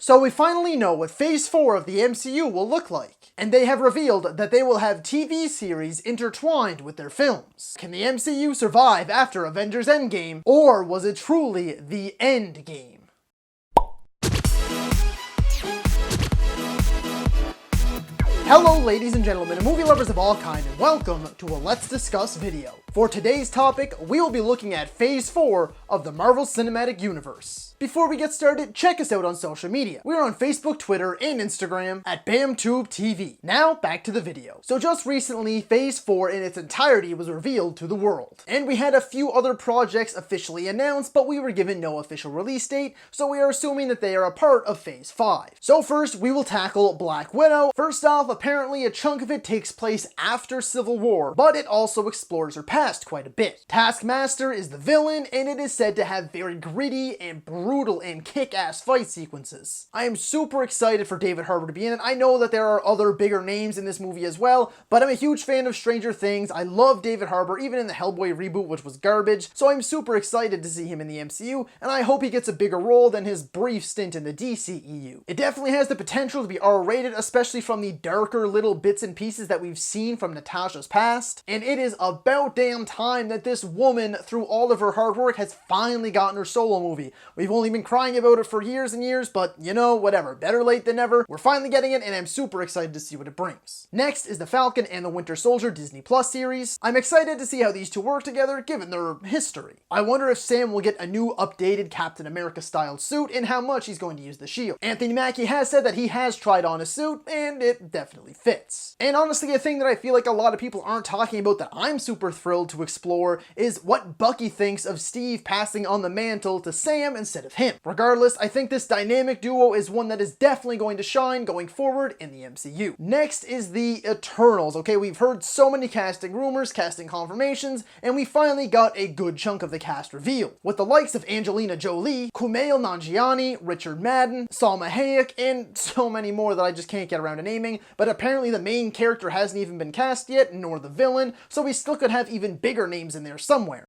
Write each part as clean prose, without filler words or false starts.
So we finally know what Phase 4 of the MCU will look like, and they have revealed that they will have TV series intertwined with their films. Can the MCU survive after Avengers Endgame, or was it truly the end game? Hello ladies and gentlemen, and movie lovers of all kind, and welcome to a Let's Discuss video. For today's topic, we will be looking at Phase 4 of the Marvel Cinematic Universe. Before we get started, check us out on social media. We're on Facebook, Twitter, and Instagram at BamTubeTV. Now, back to the video. So just recently, Phase 4 in its entirety was revealed to the world. And we had a few other projects officially announced, but we were given no official release date, so we are assuming that they are a part of Phase 5. So first, we will tackle Black Widow. First off, apparently a chunk of it takes place after Civil War, but it also explores her past quite a bit. Taskmaster is the villain, and it is said to have very gritty and brutal and kick-ass fight sequences. I am super excited for David Harbour to be in it. I know that there are other bigger names in this movie as well, but I'm a huge fan of Stranger Things. I love David Harbour, even in the Hellboy reboot, which was garbage, so I'm super excited to see him in the MCU, and I hope he gets a bigger role than his brief stint in the DCEU. It definitely has the potential to be R-rated, especially from the darker little bits and pieces that we've seen from Natasha's past, and it is about damn time that this woman, through all of her hard work, has finally gotten her solo movie. We've only been crying about it for years and years, but you know, whatever, better late than never. We're finally getting it, and I'm super excited to see what it brings. Next is the Falcon and the Winter Soldier Disney Plus series. I'm excited to see how these two work together, given their history. I wonder if Sam will get a new updated Captain America style suit and how much he's going to use the shield. Anthony Mackie has said that he has tried on a suit, and it definitely fits. And honestly, a thing that I feel like a lot of people aren't talking about that I'm super thrilled to explore is what Bucky thinks of Steve passing on the mantle to Sam instead of him. Regardless, I think this dynamic duo is one that is definitely going to shine going forward in the MCU. Next is the Eternals. Okay, we've heard so many casting rumors, casting confirmations, and we finally got a good chunk of the cast revealed, with the likes of Angelina Jolie, Kumail Nanjiani, Richard Madden, Salma Hayek, and so many more that I just can't get around to naming, but apparently the main character hasn't even been cast yet, nor the villain, so we still could have even bigger names in there somewhere.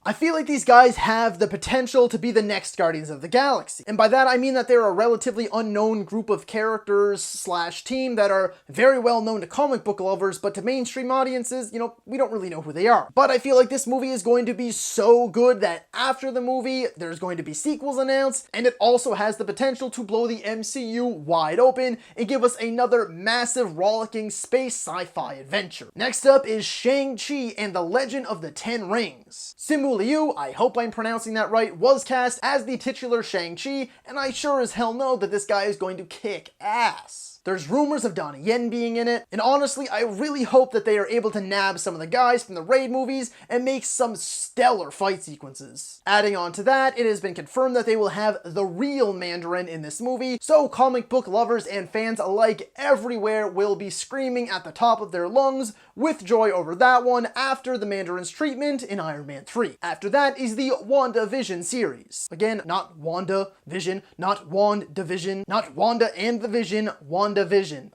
I feel like these guys have the potential to be the next Guardians of the Galaxy. And by that I mean that they're a relatively unknown group of characters slash team that are very well known to comic book lovers, but to mainstream audiences, you know, we don't really know who they are. But I feel like this movie is going to be so good that after the movie, there's going to be sequels announced, and it also has the potential to blow the MCU wide open and give us another massive rollicking space sci-fi adventure. Next up is Shang-Chi and the Legend of the Ten Rings. Simu Liu, I hope I'm pronouncing that right, was cast as the titular Shang-Chi, and I sure as hell know that this guy is going to kick ass. There's rumors of Donnie Yen being in it, and honestly, I really hope that they are able to nab some of the guys from the Raid movies and make some stellar fight sequences. Adding on to that, it has been confirmed that they will have the real Mandarin in this movie, so comic book lovers and fans alike everywhere will be screaming at the top of their lungs with joy over that one after the Mandarin's treatment in Iron Man 3. After that is the WandaVision series. Again, not Wanda Vision, not WandaVision, not Wanda and the Vision, WandaVision.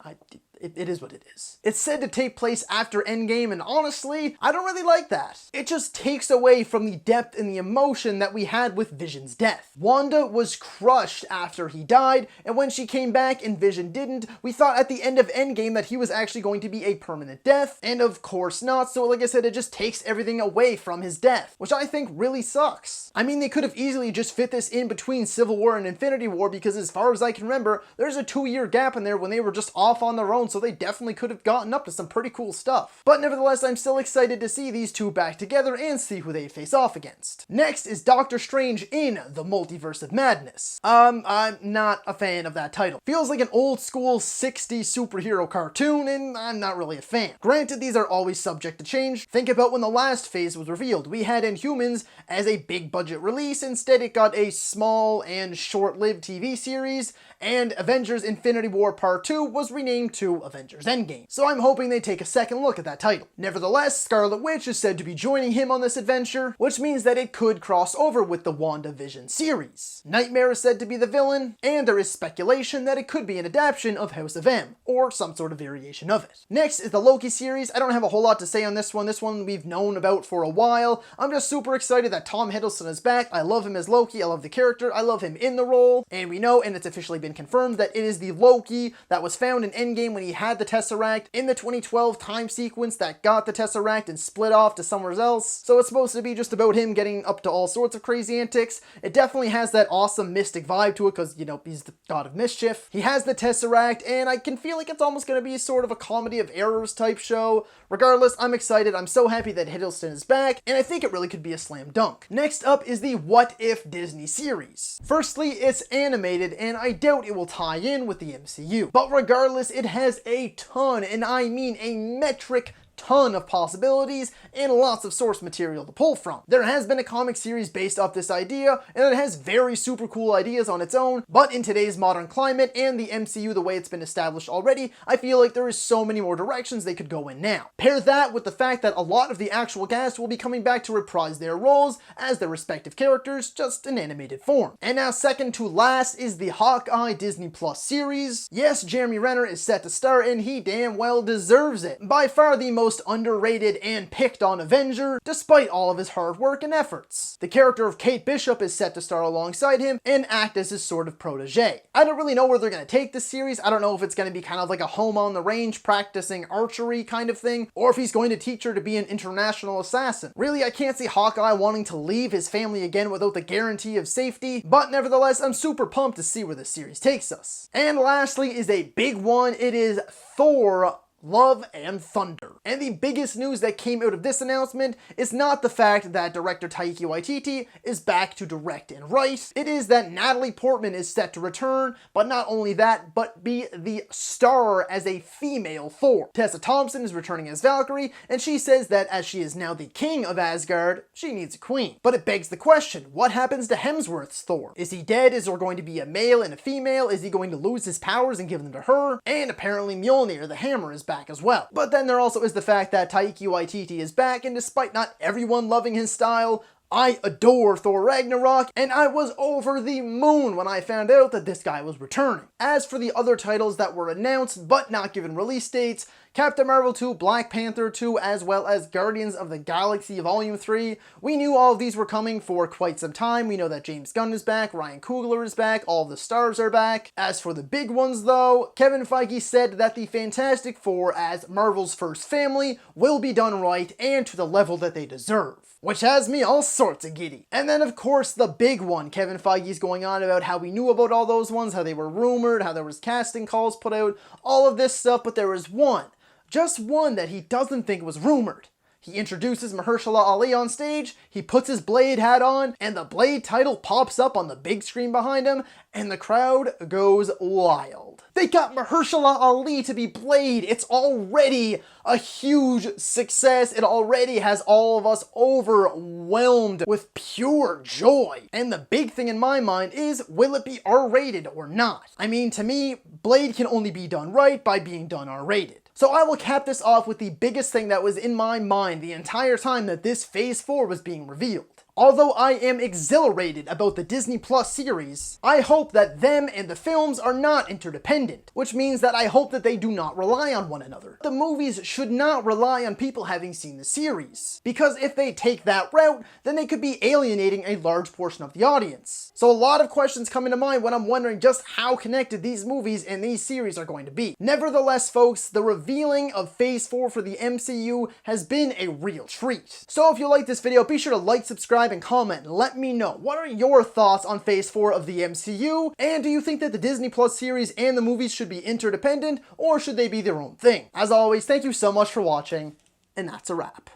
It is what it is. It's said to take place after Endgame, and honestly, I don't really like that. It just takes away from the depth and the emotion that we had with Vision's death. Wanda was crushed after he died, and when she came back and Vision didn't, we thought at the end of Endgame that he was actually going to be a permanent death, and of course not, so like I said, it just takes everything away from his death, which I think really sucks. I mean, they could have easily just fit this in between Civil War and Infinity War, because as far as I can remember, there's a 2-year gap in there when they were just off on their own, so they definitely could have gotten up to some pretty cool stuff. But nevertheless, I'm still excited to see these two back together and see who they face off against. Next is Doctor Strange in the Multiverse of Madness. I'm not a fan of that title. Feels like an old school 60s superhero cartoon, and I'm not really a fan. Granted, these are always subject to change. Think about when the last phase was revealed. We had Inhumans as a big budget release, instead it got a small and short-lived TV series, and Avengers Infinity War Part 2 was renamed to Avengers Endgame. So I'm hoping they take a second look at that title. Nevertheless, Scarlet Witch is said to be joining him on this adventure, which means that it could cross over with the WandaVision series. Nightmare is said to be the villain, and there is speculation that it could be an adaptation of House of M, or some sort of variation of it. Next is the Loki series. I don't have a whole lot to say on this one. This one we've known about for a while. I'm just super excited that Tom Hiddleston is back. I love him as Loki. I love the character. I love him in the role. And we know, and it's officially been confirmed, that it is the Loki that was found in Endgame when he had the Tesseract in the 2012 time sequence that got the Tesseract and split off to somewhere else. So it's supposed to be just about him getting up to all sorts of crazy antics. It definitely has that awesome mystic vibe to it because, you know, he's the god of mischief. He has the Tesseract, and I can feel like it's almost going to be sort of a comedy of errors type show. Regardless, I'm excited. I'm so happy that Hiddleston is back, and I think it really could be a slam dunk. Next up is the What If Disney series. Firstly, it's animated, and I doubt it will tie in with the MCU. But regardless, it has a ton, and I mean a metric ton of possibilities and lots of source material to pull from. There has been a comic series based off this idea, and it has very super cool ideas on its own, but in today's modern climate and the MCU the way it's been established already, I feel like there is so many more directions they could go in now. Pair that with the fact that a lot of the actual cast will be coming back to reprise their roles as their respective characters, just in animated form. And now second to last is the Hawkeye Disney Plus series. Yes, Jeremy Renner is set to star, and he damn well deserves it. By far the most underrated and picked on Avenger, despite all of his hard work and efforts. The character of Kate Bishop is set to star alongside him and act as his sort of protege. I don't really know where they're going to take this series. I don't know if it's going to be kind of like a home on the range practicing archery kind of thing, or if he's going to teach her to be an international assassin. Really, I can't see Hawkeye wanting to leave his family again without the guarantee of safety, but nevertheless, I'm super pumped to see where this series takes us. And lastly is a big one. It is Thor: Love and Thunder. And the biggest news that came out of this announcement is not the fact that director Taika Waititi is back to direct and write. It is that Natalie Portman is set to return, but not only that, but be the star as a female Thor. Tessa Thompson is returning as Valkyrie, and she says that as she is now the king of Asgard, she needs a queen. But it begs the question, what happens to Hemsworth's Thor? Is he dead? Is there going to be a male and a female? Is he going to lose his powers and give them to her? And apparently Mjolnir, the hammer, is back as well. But then there also is the fact that Taika Waititi is back, and despite not everyone loving his style, I adore Thor Ragnarok, and I was over the moon when I found out that this guy was returning. As for the other titles that were announced but not given release dates, Captain Marvel 2, Black Panther 2, as well as Guardians of the Galaxy Volume 3, we knew all of these were coming for quite some time. We know that James Gunn is back, Ryan Coogler is back, all of the stars are back. As for the big ones though, Kevin Feige said that the Fantastic Four as Marvel's first family will be done right and to the level that they deserve, which has me all sorts of giddy. And then of course the big one, Kevin Feige's going on about how we knew about all those ones, how they were rumored, how there was casting calls put out, all of this stuff, but there was one, just one that he doesn't think was rumored. He introduces Mahershala Ali on stage, he puts his Blade hat on, and the Blade title pops up on the big screen behind him, and the crowd goes wild. They got Mahershala Ali to be Blade. It's already a huge success. It already has all of us overwhelmed with pure joy. And the big thing in my mind is, will it be R-rated or not? I mean, to me, Blade can only be done right by being done R-rated. So I will cap this off with the biggest thing that was in my mind the entire time that this Phase 4 was being revealed. Although I am exhilarated about the Disney Plus series, I hope that them and the films are not interdependent, which means that I hope that they do not rely on one another. The movies should not rely on people having seen the series, because if they take that route, then they could be alienating a large portion of the audience. So a lot of questions come into mind when I'm wondering just how connected these movies and these series are going to be. Nevertheless, folks, the revealing of Phase 4 for the MCU has been a real treat. So if you like this video, be sure to like, subscribe, and comment and let me know. What are your thoughts on Phase 4 of the MCU? And do you think that the Disney Plus series and the movies should be interdependent, or should they be their own thing? As always, thank you so much for watching, and that's a wrap.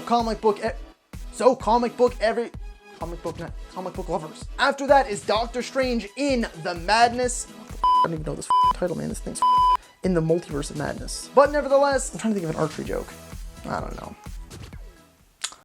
Comic book lovers. After that is Doctor Strange in the Madness. I don't even know this title, man. This thing's in the Multiverse of Madness. But nevertheless, I'm trying to think of an archery joke. I don't know.